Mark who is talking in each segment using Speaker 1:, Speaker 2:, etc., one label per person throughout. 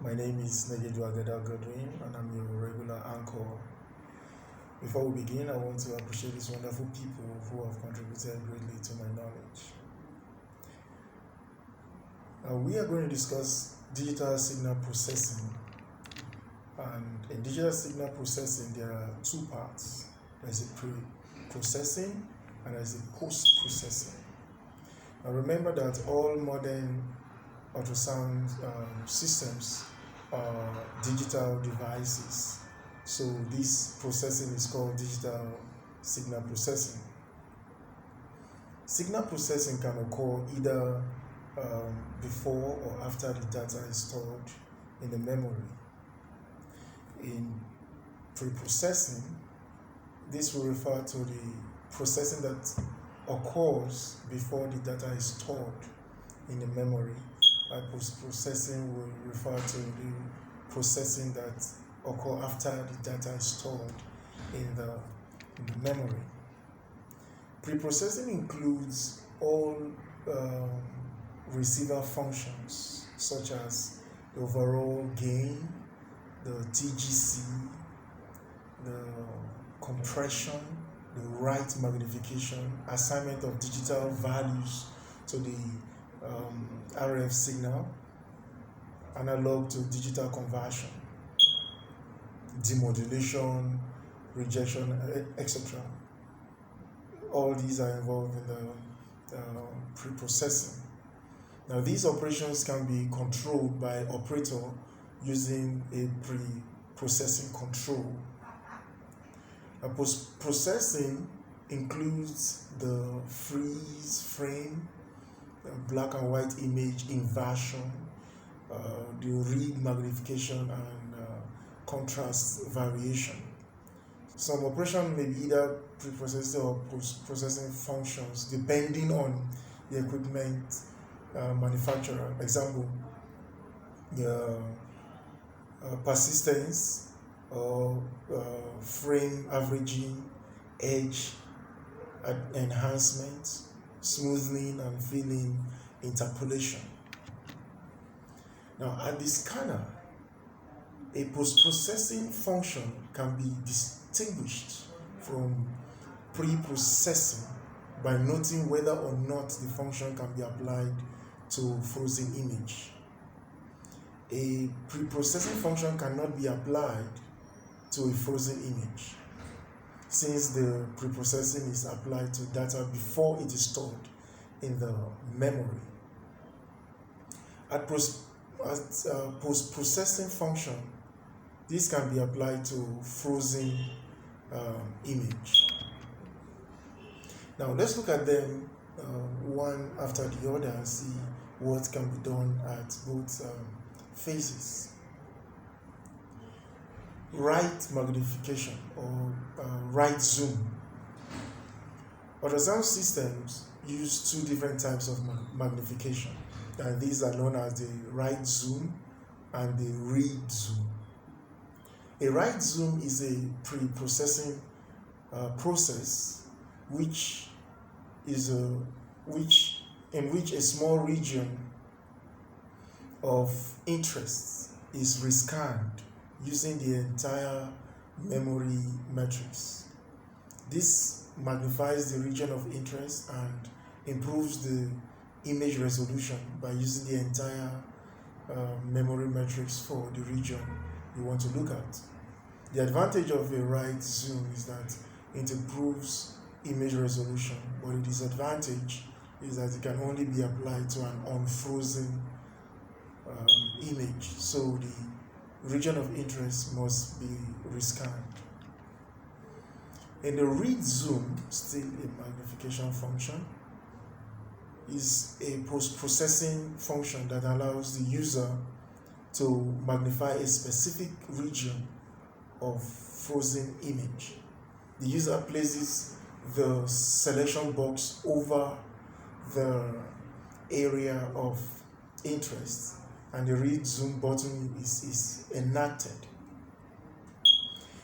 Speaker 1: My name is Negedu Agada Godwin, and I'm your regular anchor. Before we begin, I want to appreciate these wonderful people who have contributed greatly to my knowledge. We are going to discuss digital signal processing. And in digital signal processing, there are two parts. There's a pre-processing and there's a post-processing. Now remember that all modern ultrasound systems are digital devices. So this processing is called digital signal processing. Signal processing can occur either before or after the data is stored in the memory. In pre-processing, this will refer to the processing that occurs before the data is stored in the memory. Post-processing will refer to the processing that occurs after the data is stored in the memory. Pre-processing includes all receiver functions such as the overall gain, the TGC, the compression, the right magnification, assignment of digital values to the RF signal, analog to digital conversion, demodulation, rejection, etc. All these are involved in the pre-processing. Now, these operations can be controlled by operator using a pre-processing control. Post-processing includes the freeze frame, black and white image inversion, the read magnification, and contrast variation. Some operation may be either pre-processing or post-processing functions depending on the equipment manufacturer. Example, the persistence or frame averaging, edge enhancement, smoothing and filling, interpolation. Now, at the scanner, a post-processing function can be distinguished from pre-processing by noting whether or not the function can be applied to frozen image. A pre-processing function cannot be applied to a frozen image since the pre-processing is applied to data before it is stored in the memory. At post-processing function, this can be applied to frozen image. Now let's look at them one after the other and see what can be done at both phases. Right magnification or right zoom. Ultrasound systems use two different types of magnification, and these are known as the right zoom and the read zoom. A right zoom is a pre-processing process in which a small region of interest is rescanned using the entire memory matrix. This magnifies the region of interest and improves the image resolution by using the entire memory matrix for the region you want to look at. The advantage of a right zoom is that it improves image resolution, but the disadvantage is that it can only be applied to an unfrozen image, so the region of interest must be rescanned. In the read zoom, still a magnification function, is a post-processing function that allows the user to magnify a specific region of frozen image. The user places the selection box over the area of interest, and the read zoom button is enacted.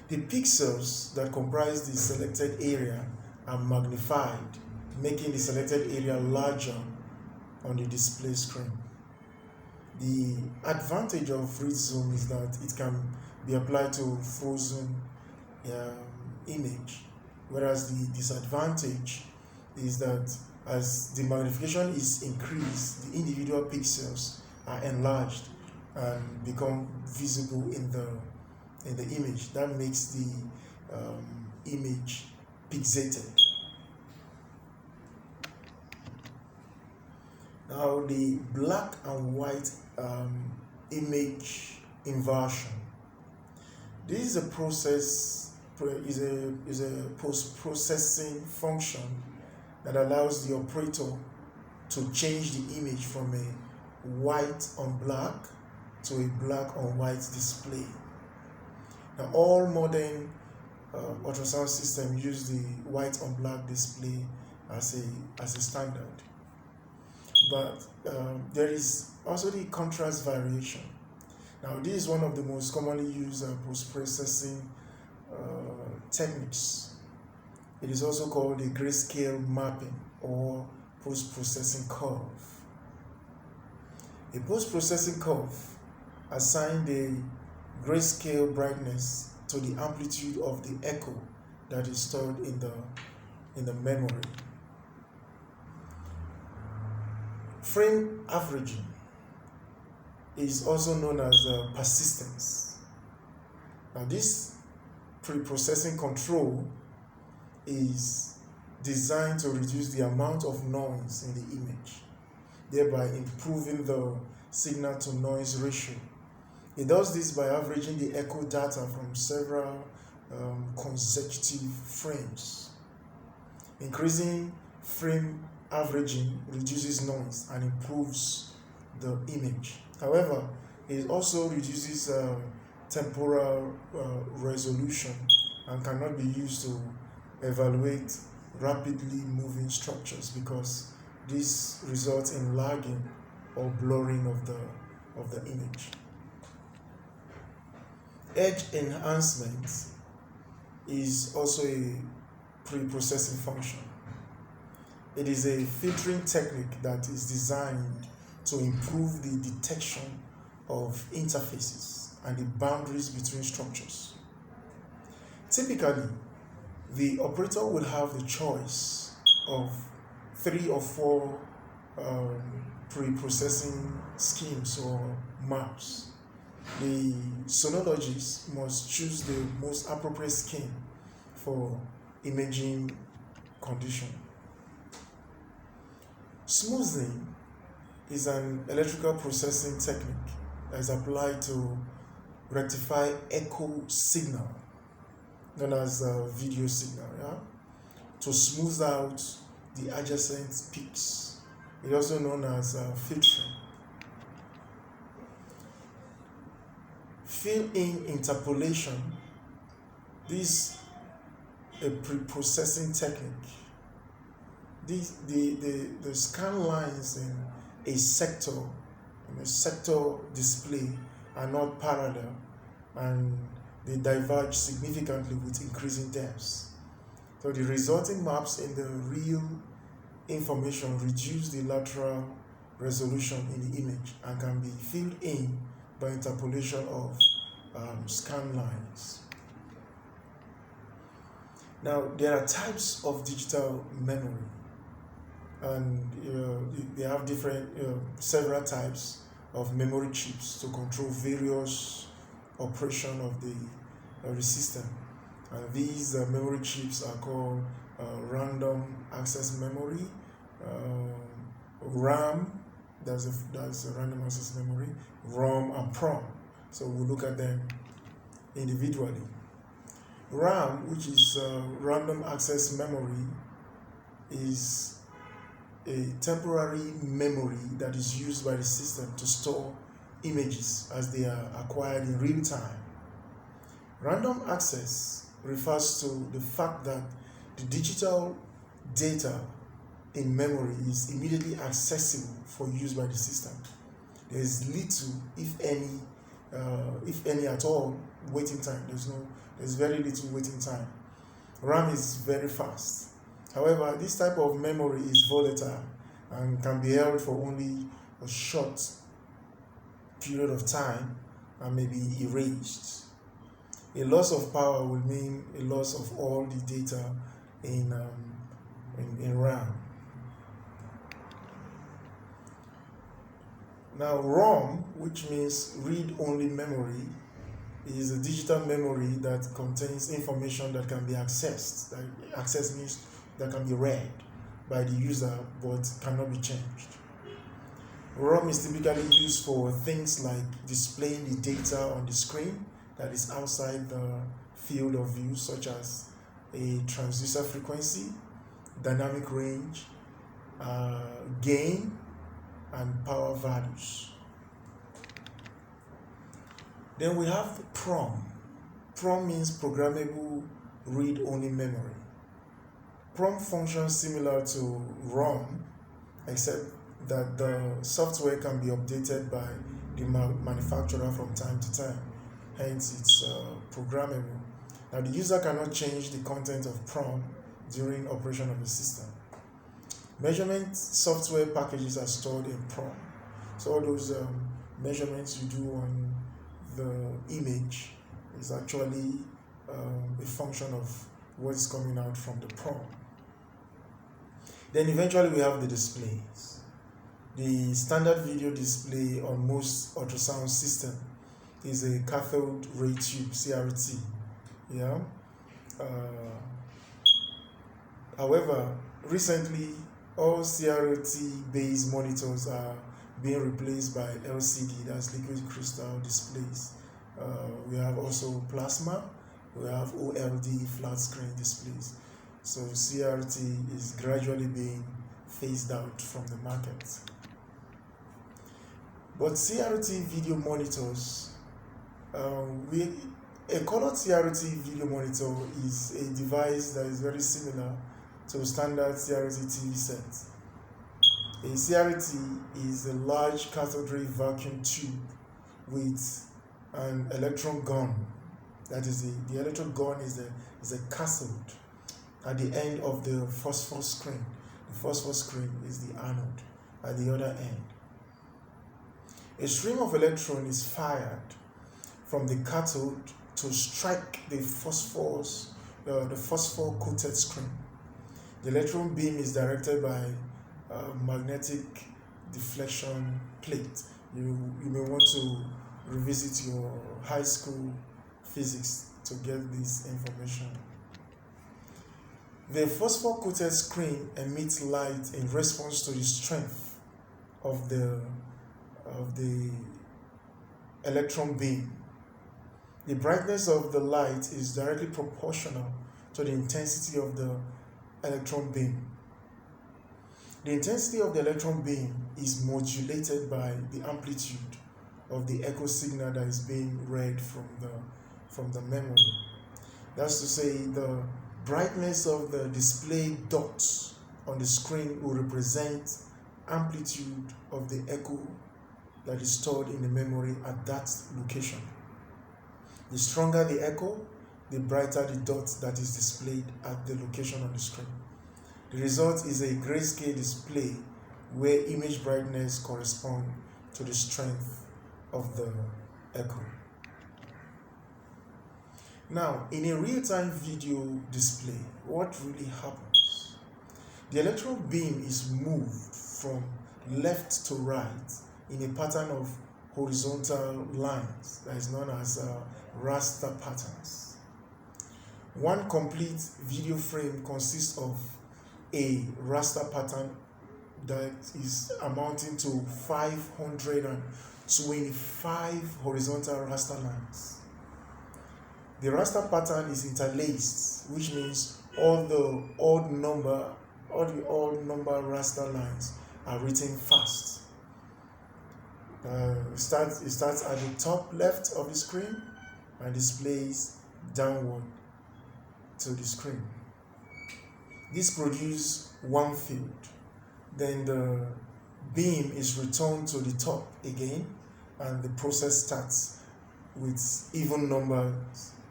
Speaker 1: The pixels that comprise the selected area are magnified, making the selected area larger on the display screen. The advantage of read zoom is that it can be applied to frozen image, whereas the disadvantage is that as the magnification is increased, the individual pixels are enlarged and become visible in the image. That makes the image pixelated. Now the black and white image inversion. This is a post-processing function that allows the operator to change the image from a white on black to a black on white display. Now all modern ultrasound systems use the white on black display as a standard. But there is also the contrast variation. Now this is one of the most commonly used post-processing techniques. It is also called a grayscale mapping or post-processing curve. A post-processing curve assigns the grayscale brightness to the amplitude of the echo that is stored in the memory. Frame averaging is also known as persistence. Now this pre-processing control is designed to reduce the amount of noise in the image, thereby improving the signal to noise ratio. It does this by averaging the echo data from several consecutive frames. Increasing frame averaging reduces noise and improves the image. However, it also reduces temporal resolution and cannot be used to evaluate rapidly moving structures because this results in lagging or blurring of the image. Edge enhancement is also a pre-processing function. It is a filtering technique that is designed to improve the detection of interfaces and the boundaries between structures. Typically, the operator will have the choice of 3 or 4 pre-processing schemes or maps. The sonologist must choose the most appropriate scheme for imaging condition. Smoothing is an electrical processing technique that is applied to rectify echo signal, known as video signal, to smooth out the adjacent peaks. It is also known as filtering. Fill-in interpolation. This is a pre-processing technique. The scan lines in a sector display are not parallel and they diverge significantly with increasing depths. So the resulting maps in the real information reduce the lateral resolution in the image and can be filled in by interpolation of scan lines. Now there are types of digital memory, and they have several types of memory chips to control various operation of the system. And these memory chips are called random access memory, RAM, that's a random access memory, ROM and PROM. So we'll look at them individually. RAM, which is random access memory, is a temporary memory that is used by the system to store images as they are acquired in real time. Random access refers to the fact that the digital data in memory is immediately accessible for use by the system. There is little, if any at all, waiting time. There's very little waiting time. RAM is very fast. However, this type of memory is volatile and can be held for only a short period of time and may be erased. A loss of power will mean a loss of all the data in RAM. Now, ROM, which means read-only memory, is a digital memory that contains information that can be accessed. Access means that can be read by the user but cannot be changed. ROM is typically used for things like displaying the data on the screen that is outside the field of view, such as a transducer frequency, dynamic range, gain, and power values. Then we have PROM. PROM means programmable read-only memory. PROM functions similar to ROM, except that the software can be updated by the manufacturer from time to time. Hence, it's programmable. Now, the user cannot change the content of PROM during operation of the system. Measurement software packages are stored in PROM. So all those measurements you do on the image is actually a function of what is coming out from the PROM. Then eventually we have the displays. The standard video display on most ultrasound systems is a cathode ray tube, CRT. Yeah. However, recently all CRT-based monitors are being replaced by LCD, that's liquid crystal displays. We have also plasma, we have OLED flat screen displays. So CRT is gradually being phased out from the market. But CRT video monitors, a colored CRT video monitor is a device that is very similar to standard CRT TV sets. A CRT is a large cathode ray vacuum tube with an electron gun. That is the electron gun is a cathode at the end of the phosphor screen. The phosphor screen is the anode at the other end. A stream of electron is fired from the cathode to strike the phosphor coated screen. The electron beam is directed by a magnetic deflection plate. You may want to revisit your high school physics to get this information. The phosphor coated screen emits light in response to the strength of the electron beam. The brightness of the light is directly proportional to the intensity of the electron beam. The intensity of the electron beam is modulated by the amplitude of the echo signal that is being read from the memory. That's to say, the brightness of the display dots on the screen will represent amplitude of the echo that is stored in the memory at that location. The stronger the echo, the brighter the dot that is displayed at the location on the screen. The result is a grayscale display where image brightness corresponds to the strength of the echo. Now, in a real-time video display, what really happens? The electron beam is moved from left to right in a pattern of horizontal lines that is known as raster patterns. One complete video frame consists of a raster pattern that is amounting to 525 horizontal raster lines. The raster pattern is interlaced, which means all the odd number raster lines are written fast. It starts at the top left of the screen and displays downward to the screen. This produces one field. Then the beam is returned to the top again, and the process starts with even numbered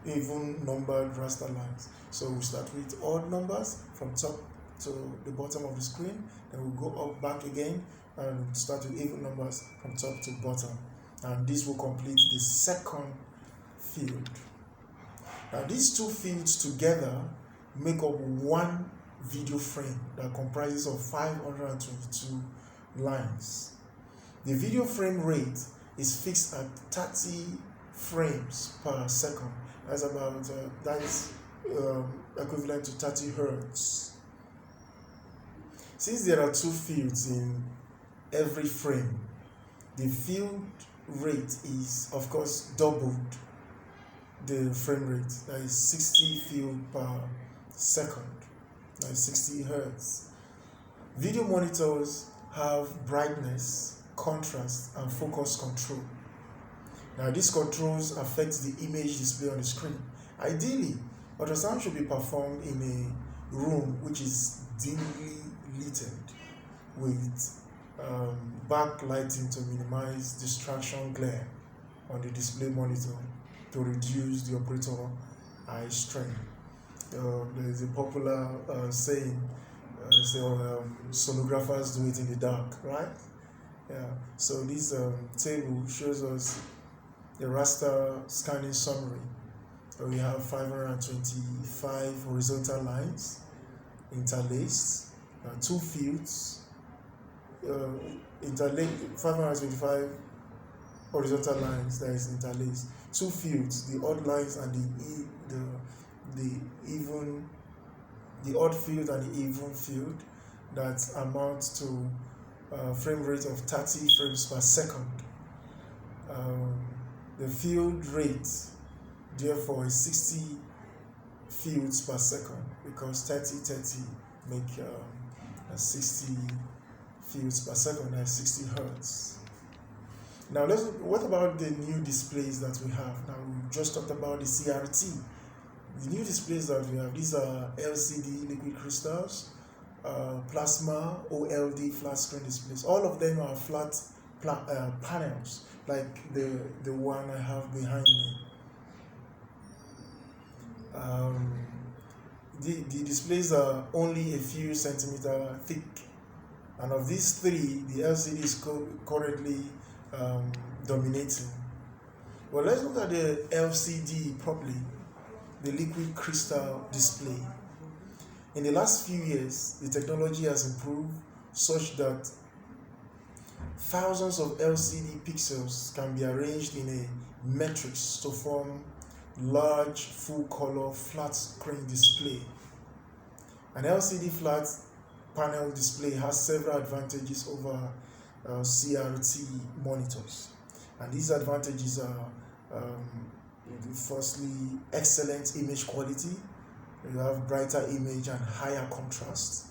Speaker 1: raster lines. So we start with odd numbers from top to the bottom of the screen, then we go up back again and start with even numbers from top to bottom. and this will complete the second field. Now these two fields together make up one video frame that comprises of 522 lines. The video frame rate is fixed at 30 frames per second. That's about equivalent to 30 hertz. Since there are two fields in every frame, the field rate is of course doubled the frame rate. That is 60 field per second. That is 60 hertz. Video monitors have brightness, contrast, and focus control. Now these controls affect the image display on the screen. Ideally, ultrasound should be performed in a room which is dimly lit with backlighting to minimize distraction glare on the display monitor to reduce the operator eye strain. There is a popular saying, sonographers do it in the dark, right? Yeah. So this table shows us the raster scanning summary. We have 525 horizontal lines interlaced, two fields, 525 horizontal lines that is interlaced, two fields, the odd lines and the odd field and the even field, that amounts to frame rate of 30 frames per second. The field rate therefore is 60 fields per second, because 30 make 60 fields per second, that's 60 hertz. Now what about the new displays that we have? Now we just talked about the CRT. The new displays that we have, these are LCD liquid crystals, plasma, OLED flat screen displays. All of them are flat panels, like the one I have behind me. The displays are only a few centimeters thick, and of these three, the LCD is currently dominating. Well, let's look at the LCD properly, the liquid crystal display. In the last few years, the technology has improved such that thousands of LCD pixels can be arranged in a matrix to form large full-color flat screen display. An LCD flat panel display has several advantages over CRT monitors, and these advantages are firstly, excellent image quality. You have brighter image and higher contrast.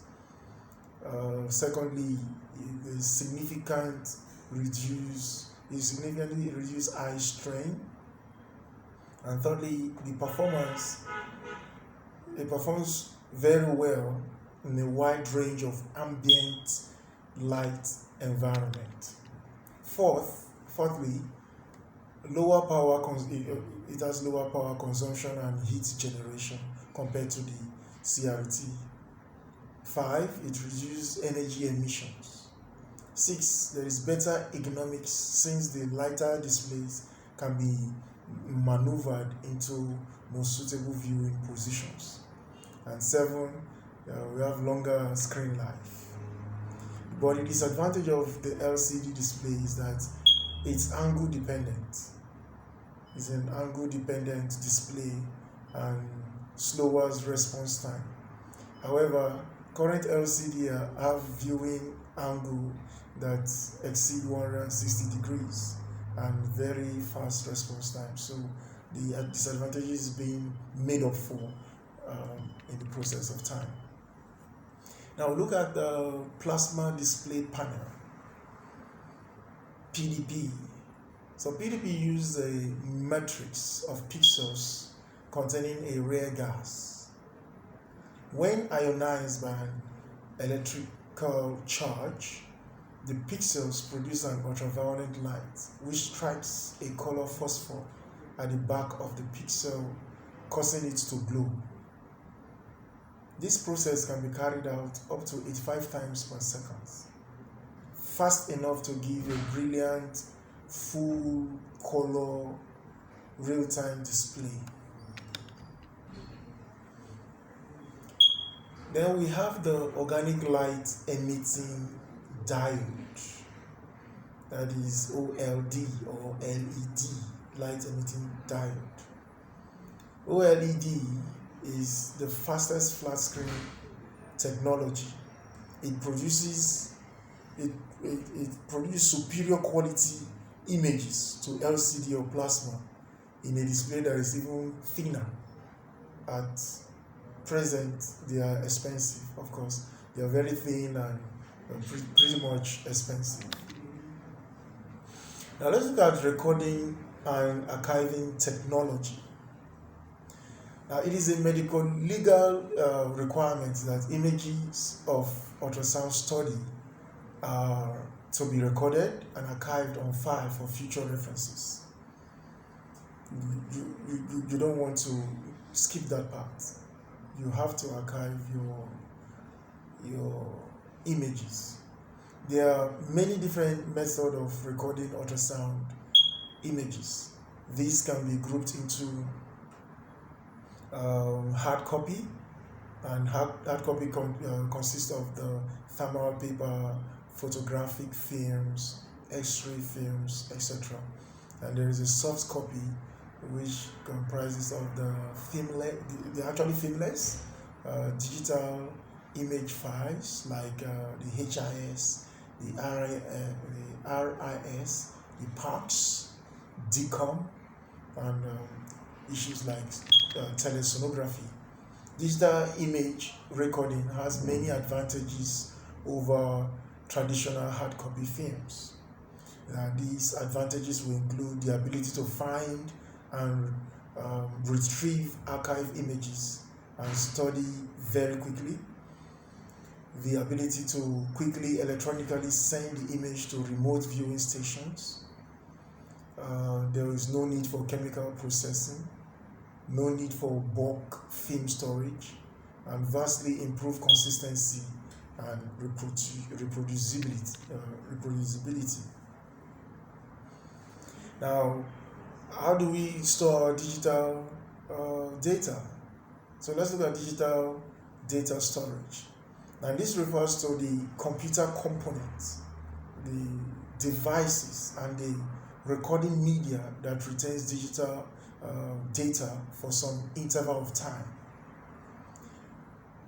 Speaker 1: Secondly, it significantly reduce eye strain. And thirdly, it performs very well in a wide range of ambient light environment. Fourthly, it has lower power consumption and heat generation compared to the CRT. 5, it reduces energy emissions. 6, there is better ergonomics since the lighter displays can be maneuvered into more suitable viewing positions. And 7, we have longer screen life. But the disadvantage of the LCD display is that it's angle dependent. It's an angle dependent display and slower response time. However, current LCD have viewing angle that exceed 160 degrees and very fast response time. So the disadvantage is being made up for in the process of time. Now look at the plasma display panel, PDP. So PDP uses a matrix of pixels containing a rare gas. When ionized by an electrical charge, the pixels produce an ultraviolet light which strikes a color phosphor at the back of the pixel, causing it to glow. This process can be carried out up to 85 times per second, fast enough to give a brilliant full color real-time display. Then we have the organic light emitting diode, that is OLD or LED, light emitting diode. OLED is the fastest flat screen technology. It produces superior quality images to LCD or plasma in a display that is even thinner. At present, they are expensive, of course. They are very thin and pretty much expensive. Now let's look at recording and archiving technology. It is a medical legal requirement that images of ultrasound study are to be recorded and archived on file for future references. You don't want to skip that part. You have to archive your images. There are many different methods of recording ultrasound images. These can be grouped into hard copy, and hard copy consists of the thermal paper, photographic films, X-ray films, etc. And there is a soft copy which comprises of the filmless, the actually filmless digital image files like the HIS, the RIS, the PARCS, DCOM, and issues like telesonography. Digital image recording has many advantages over traditional hard copy films. These advantages will include the ability to find and retrieve archive images and study very quickly, the ability to quickly electronically send the image to remote viewing stations. There is no need for chemical processing, no need for bulk film storage, and vastly improved consistency and reproducibility. Now, how do we store our digital data? So let's look at digital data storage. And this refers to the computer components, the devices, and the recording media that retains digital data for some interval of time.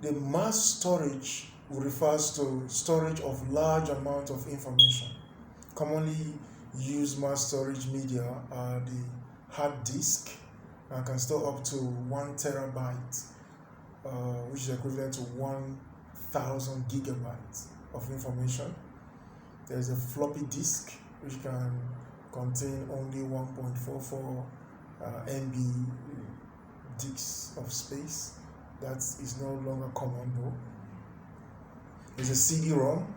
Speaker 1: The mass storage refers to storage of large amount of information. Commonly used mass storage media are the hard disk, and can store up to 1 terabyte, which is equivalent to 1,000 gigabytes of information. There is a floppy disk, which can contain only 1.44 MB disks of space. That is no longer common though. There's a CD-ROM,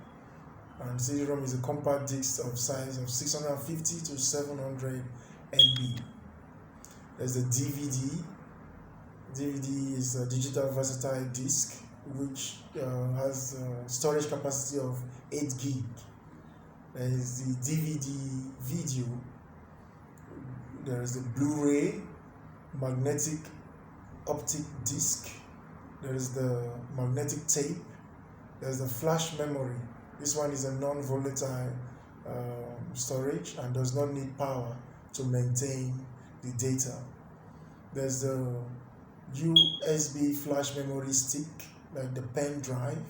Speaker 1: and CD-ROM is a compact disc of size of 650 to 700 MB. There's a DVD. DVD is a digital versatile disc which has a storage capacity of 8 gig. There is the DVD video. There is the Blu-ray, magnetic optic disc. There is the magnetic tape. There's the flash memory. This one is a non-volatile storage and does not need power to maintain the data. There's the USB flash memory stick, like the pen drive,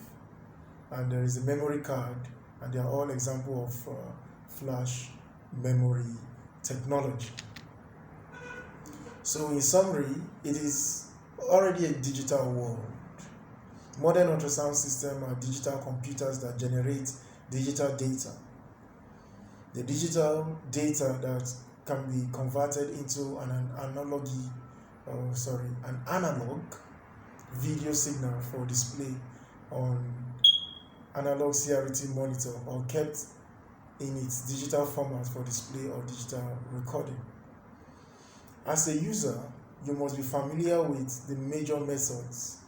Speaker 1: and there is a memory card, and they are all examples of flash memory technology. So in summary, it is already a digital world. Modern ultrasound systems are digital computers that generate digital data. The digital data that can be converted into an analog video signal for display on analog CRT monitor, or kept in its digital format for display or digital recording. As a user, you must be familiar with the major methods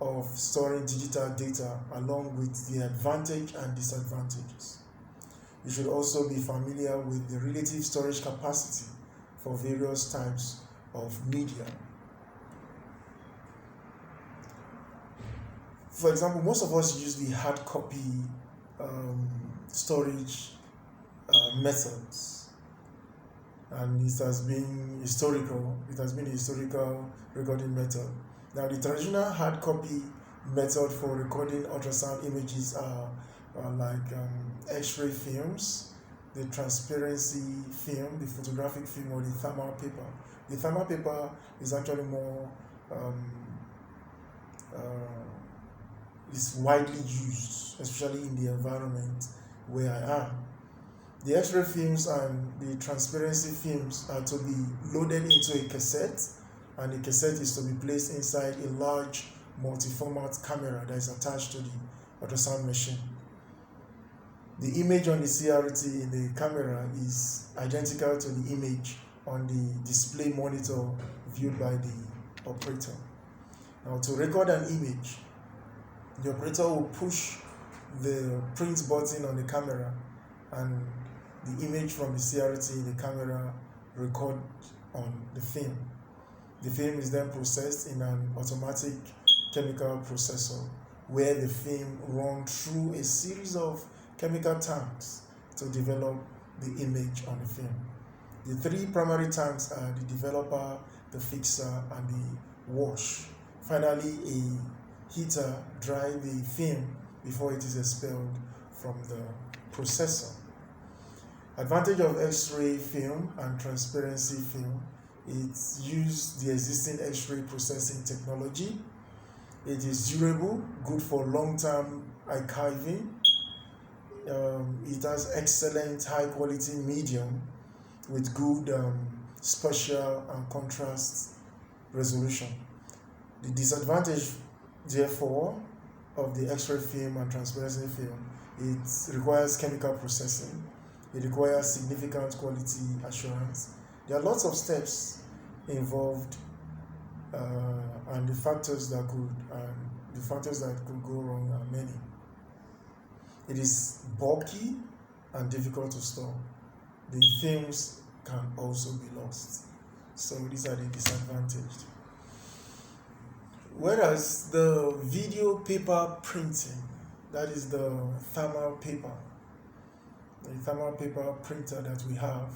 Speaker 1: of storing digital data along with the advantage and disadvantages. You should also be familiar with the relative storage capacity for various types of media. For example, most of us use the hard copy storage methods, and it has been historical. It has been a historical recording method. Now, the traditional hard copy method for recording ultrasound images are like X-ray films, the transparency film, the photographic film, or the thermal paper. The thermal paper is actually more is widely used, especially in the environment where I am. The X-ray films and the transparency films are to be loaded into a cassette, and the cassette is to be placed inside a large multi-format camera that is attached to the ultrasound machine. The image on the CRT in the camera is identical to the image on the display monitor viewed by the operator. Now, to record an image, the operator will push the print button on the camera, and the image from the CRT in the camera record on the film. The film is then processed in an automatic chemical processor, where the film runs through a series of chemical tanks to develop the image on the film. The three primary tanks are the developer, the fixer, and the wash. Finally, a heater dries the film before it is expelled from the processor. Advantage of X-ray film and transparency film: it uses the existing X-ray processing technology. It is durable, good for long-term archiving. It has excellent high-quality medium with good spatial and contrast resolution. The disadvantage, therefore, of the X-ray film and transparency film: it requires chemical processing. It requires significant quality assurance. There are lots of steps involved, and the factors that could go wrong are many. It is bulky and difficult to store. The films can also be lost. So these are the disadvantages. Whereas the video paper printing, that is the thermal paper printer that we have.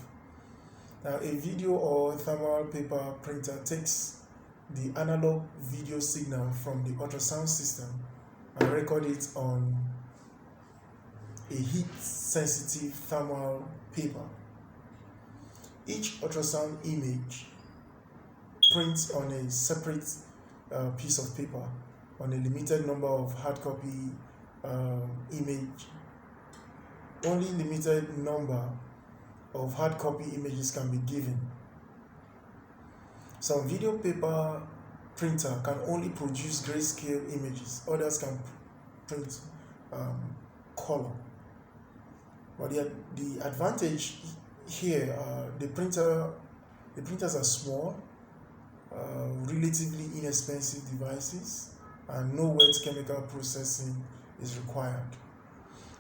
Speaker 1: Now, a video or thermal paper printer takes the analog video signal from the ultrasound system and record it on a heat-sensitive thermal paper. Each ultrasound image prints on a separate piece of paper on a limited number of hard copy image. Only limited number of hard copy images can be given. Some video paper printer can only produce grayscale images. Others can print color. But the advantage here, the printers are small, relatively inexpensive devices, and no wet chemical processing is required.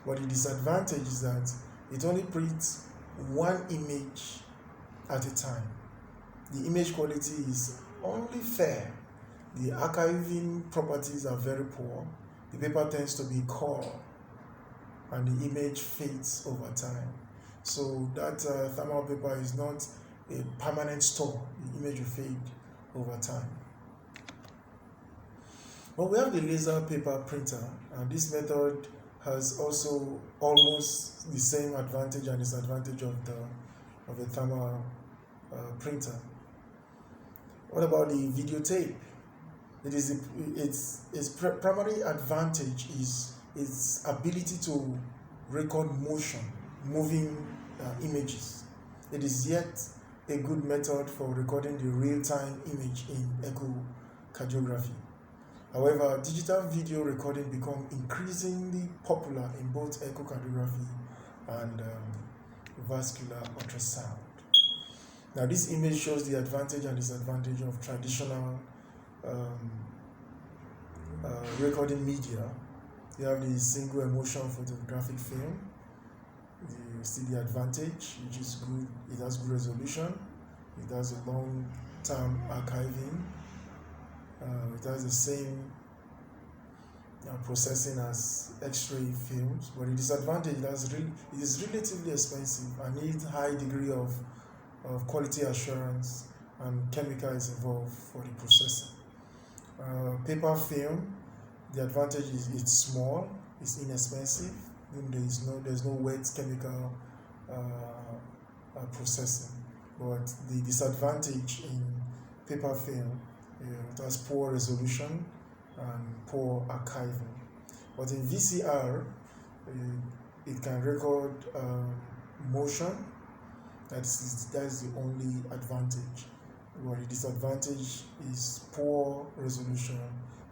Speaker 1: But the disadvantage is that it only prints one image at a time. The image quality is only fair. The archiving properties are very poor. The paper tends to be coarse, and the image fades over time. So that thermal paper is not a permanent store. The image will fade over time. But we have the laser paper printer, and this method has also almost the same advantage and disadvantage of the thermal printer. What about the videotape? Its primary advantage is its ability to record moving images. It is yet a good method for recording the real-time image in echocardiography. However, digital video recording becomes increasingly popular in both echocardiography and vascular ultrasound. Now, this image shows the advantage and disadvantage of traditional recording media. You have the single emulsion photographic film, the see the advantage, which is good. It has good resolution. It has a long-term archiving. It has the same processing as X-ray films, but the disadvantage it is relatively expensive and needs high degree of quality assurance, and chemical is involved for the processing. Paper film, the advantage is it's small, it's inexpensive, there's no wet chemical processing. But the disadvantage in paper film, it has poor resolution and poor archiving. But in VCR, it can record motion. That's the only advantage. But the disadvantage is poor resolution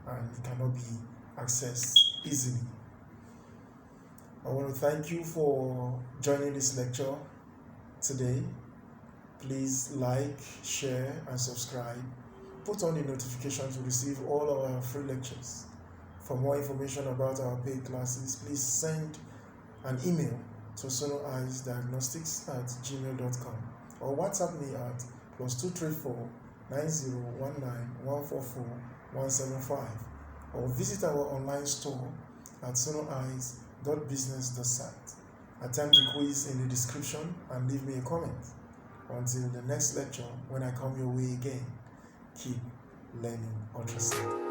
Speaker 1: and it cannot be accessed easily. I want to thank you for joining this lecture today. Please like, share, and subscribe. Put on the notification to receive all our free lectures. For more information about our paid classes, please send an email to sonoeyesdiagnostics@gmail.com or WhatsApp me at +234 9019 144 175 or visit our online store at sonoeyes.business.site. Attempt the quiz in the description and leave me a comment. Until the next lecture, when I come your way again, keep learning ultrasound.